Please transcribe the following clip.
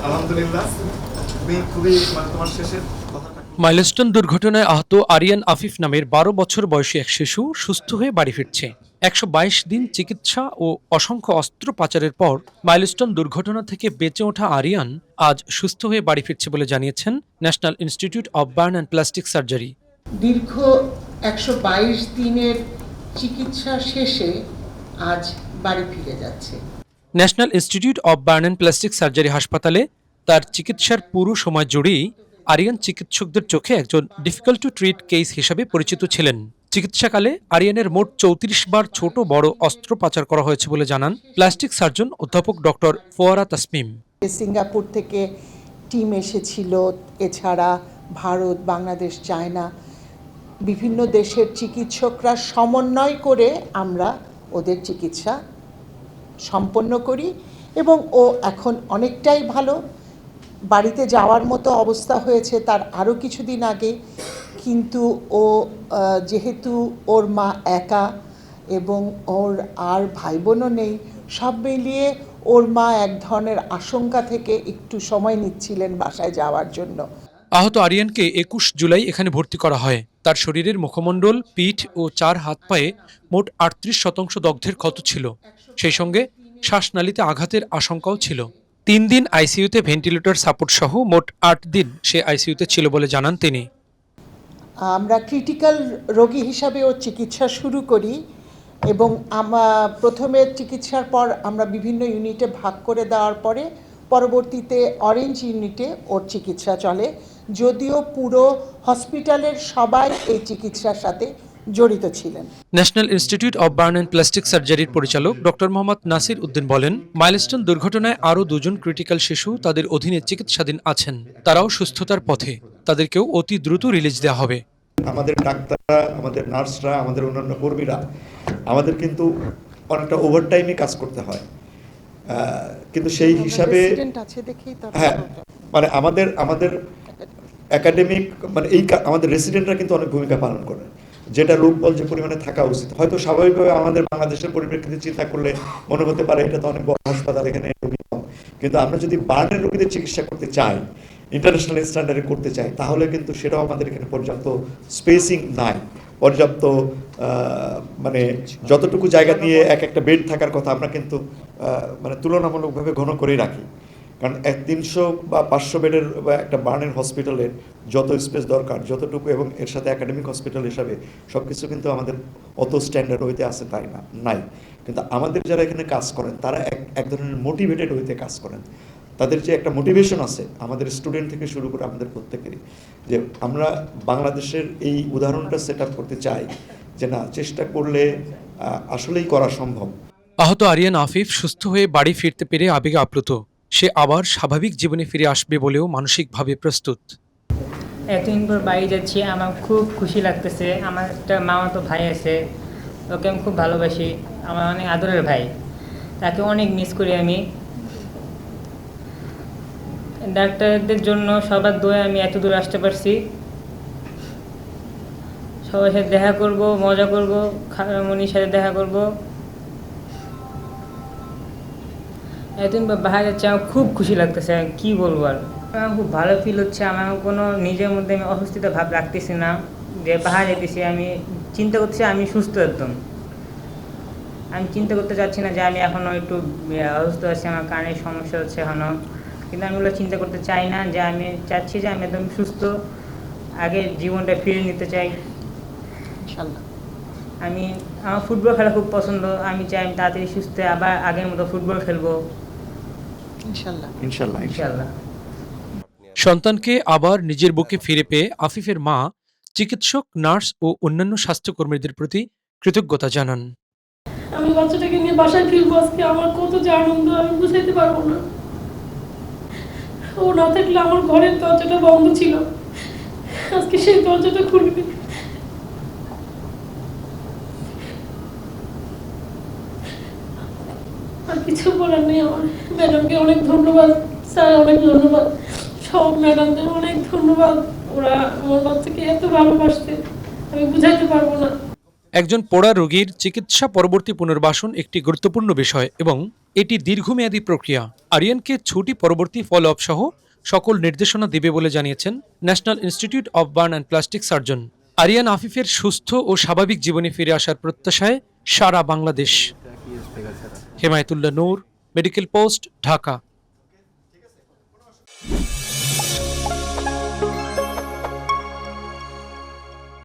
আলহামদুলিল্লাহ তুমি খুবই তোমার শেষের কথাটা মাইলস্টোন দুর্ঘটনায় আহত আরিয়ান আফিফ নামের ১২ বছর বয়সী এক শিশু সুস্থ হয়ে বাড়ি ফিরছে। ১২২ দিন চিকিৎসা ও অসংখ্য অস্ত্রোপচারের পর মাইলস্টোন দুর্ঘটনা থেকে বেঁচে ওঠা আরিয়ান আজ সুস্থ হয়ে বাড়ি ফিরছে বলে জানিয়েছেন national institute of burn and plastic surgery. দীর্ঘ ১২২ দিনের চিকিৎসা শেষে আজ বাড়ি ফিরে যাচ্ছে। National institute of burn and plastic surgery হাসপাতালে তার চিকিৎসার পুরো সময় জুড়েই আরিয়ান চিকিৎসকদের চোখে একজন ডিফিকাল্ট টু ট্রিট কেস হিসাবে পরিচিত ছিলেন। চিকিৎসাকালে আরিয়ানের মোট ৩৪ বার ছোট বড় অস্ত্রোপচার করা হয়েছে বলে জানান প্লাস্টিক সার্জন অধ্যাপক ডক্টর ফোয়ারা তাসমিম। সিঙ্গাপুর থেকে টিম এসেছিল, এছাড়া ভারত, বাংলাদেশ, চায়না বিভিন্ন দেশের চিকিৎসকরা সমন্বয় করে আমরা ওদের চিকিৎসা সম্পন্ন করি এবং ও এখন অনেকটাই ভালো। বাড়িতে যাওয়ার মতো অবস্থা হয়েছে তার আরও কিছুদিন আগে, কিন্তু ও যেহেতু ওর মা একা এবং ওর আর ভাই বোনও নেই, সব মিলিয়ে ওর মা এক ধরনের আশঙ্কা থেকে একটু সময় নিচ্ছিলেন বাসায় যাওয়ার জন্য। আহত আরিয়ানকে ২১ জুলাই এখানে ভর্তি করা হয়। তার শরীরের মুখমণ্ডল, পিঠ ও ৪ হাত পায়ে মোট ৩৮% দগ্ধের ক্ষত ছিল। সেই সঙ্গে শ্বাসনালীতে আঘাতের আশঙ্কাও ছিল। ৩ দিন আইসিইউতে ভেন্টিলেটর সাপোর্ট সহ মোট ৮ দিন সে আইসিইউতে ছিল বলে জানান তিনি। আমরা ক্রিটিক্যাল রোগী হিসাবে ওর চিকিৎসা শুরু করি এবং প্রথমে চিকিৎসার পর আমরা বিভিন্ন ইউনিটে ভাগ করে দেওয়ার পরে পরবর্তীতে অরেঞ্জ ইউনিটে ওর চিকিৎসা চলে, যদিও পুরো হসপিটালের সবাই এই চিকিৎসার সাথে জড়িত ছিলেন। National institute of burn and plastic সার্জারির পরিচালক ডক্টর মোহাম্মদ নাসির উদ্দিন বলেন, মাইলস্টোন দুর্ঘটনায় আরও ২ জন ক্রিটিক্যাল শিশু তাদের অধীনে চিকিৎসাধীন আছেন। তারাও সুস্থতার পথে। তাদেরকেও অতি দ্রুত রিলিজ দেওয়া হবে। আমাদের ডাক্তাররা, আমাদের নার্সরা, আমাদের অন্যান্য কর্মীরা আমাদের কিন্তু অনেকটা ওভারটাইমে কাজ করতে হয়, কিন্তু সেই হিসাবে হ্যাঁ মানে আমাদের একাডেমিক মানে আমাদের রেসিডেন্টরা কিন্তু অনেক ভূমিকা পালন করে, যেটা লোকবল যে পরিমাণে থাকা উচিত। হয়তো স্বাভাবিকভাবে আমাদের বাংলাদেশের পরিপ্রেক্ষিতে চিন্তা করলে মনে হতে পারে এটা তো অনেক বড় হাসপাতাল, এখানে রোগী কম, কিন্তু আমরা যদি বার্নের রোগীদের চিকিৎসা করতে চাই, ইন্টারন্যাশনাল স্ট্যান্ডার্ডে করতে চাই, তাহলে কিন্তু সেটাও আমাদের এখানে পর্যাপ্ত স্পেসিং নাই, পর্যাপ্ত মানে যতটুকু জায়গা নিয়ে একটা বেড থাকার কথা আমরা কিন্তু মানে তুলনামূলকভাবে ঘন করেই রাখি। কারণ ৩০০ বা ৫০০ বেডের বা একটা বার্নের হসপিটালের যত স্পেস দরকার যতটুকু, এবং এর সাথে একাডেমিক হসপিটাল হিসাবে সব কিছু কিন্তু আমাদের অত স্ট্যান্ডার্ড হইতে আসে তাই না, নাই। কিন্তু আমাদের যারা এখানে কাজ করেন তারা এক ধরনের মোটিভেটেড হইতে কাজ করেন। তাদের যে একটা মোটিভেশন আছে আমাদের স্টুডেন্ট থেকে শুরু করে আমাদের প্রত্যেকেরই, যে আমরা বাংলাদেশের এই উদাহরণটা সেট আপ করতে চাই যে না, চেষ্টা করলে আসলেই করা সম্ভব। আহত আরিয়ান আফিফ সুস্থ হয়ে বাড়ি ফিরতে পেরে আবেগে আপ্লুত। সে আবার স্বাভাবিক জীবনে ফিরে আসবে বলেও মানসিকভাবে প্রস্তুত। এতদিন পর বাড়ি যাচ্ছি, আমার খুব খুশি লাগতেছে। আমার একটা মামাতো ভাই আছে, ওকে আমি খুব ভালোবাসি, আমার অনেক আদরের ভাই, তাকে অনেক মিস করি আমি। ডাক্তারদের জন্য সবার দোয়া আমি এত দূর আসতে পারছি। সবার সাথে দেখা করব, মজা করব, খালামণির সাথে দেখা করব। এতদিন বাহার যাচ্ছে, আমার খুব খুশি লাগতেছে, কি বলবো আর। আমার খুব ভালো ফিল হচ্ছে। আমার কোনো নিজের মধ্যে আমি অসুস্থতা ভাব রাখতেছি না যে বাহার যেতেছি। আমি চিন্তা করতেছি আমি সুস্থ একদম। আমি চিন্তা করতে চাচ্ছি না যে আমি এখনও একটু অসুস্থ আছি, আমার কানের সমস্যা হচ্ছে এখনও, কিন্তু আমি ওগুলো চিন্তা করতে চাই না। যে আমি চাচ্ছি যে আমি একদম সুস্থ, আগে জীবনটা ফিরে নিতে চাই ইনশাল্লাহ। আমার ফুটবল খেলা খুব পছন্দ। আমি চাই আমি তাড়াতাড়ি সুস্থ আবার আগের মতো ফুটবল খেলবো ইনশাল্লাহ ইনশাল্লাহ ইনশাল্লাহ। সন্তানকে আবার নিজের বুকে ফিরে পেয়ে আফিফের মা চিকিৎসক, নার্স ও অন্যান্য স্বাস্থ্যকর্মীদের প্রতি কৃতজ্ঞতা জানান। আমি বাচ্চাটাকে নিয়ে বাসায় ফিরবো, আজকে আমার কত যে আনন্দ আমি বুঝাইতে পারবো না। ও না থাকলে আমার ঘরের দরজাটা বন্ধ ছিল, আজকে সেই দরজাটা খুলবে। আর কিছু বলার নেই আমার। ম্যাডামকে অনেক ধন্যবাদ, স্যার অনেক ধন্যবাদ, সব ম্যাডামদের অনেক ধন্যবাদ। ওরা আমার বাচ্চাকে এত ভালোবাসছে আমি বুঝাইতে পারবো না। একজন পোড়া রোগীর চিকিৎসা পরবর্তী পুনর্বাসন একটি গুরুত্বপূর্ণ বিষয় এবং এটি দীর্ঘমেয়াদী প্রক্রিয়া। আরিয়ানকে ছুটি পরবর্তী ফলো আপ সহ সকল নির্দেশনা দেবে বলে জানিয়েছেন national institute of burn and plastic surgeon. Ariyan আফিফের সুস্থ ও স্বাভাবিক জীবনে ফিরে আসার প্রত্যাশায় সারা বাংলাদেশ। Hemayetullah Noor, medical post, Dhaka.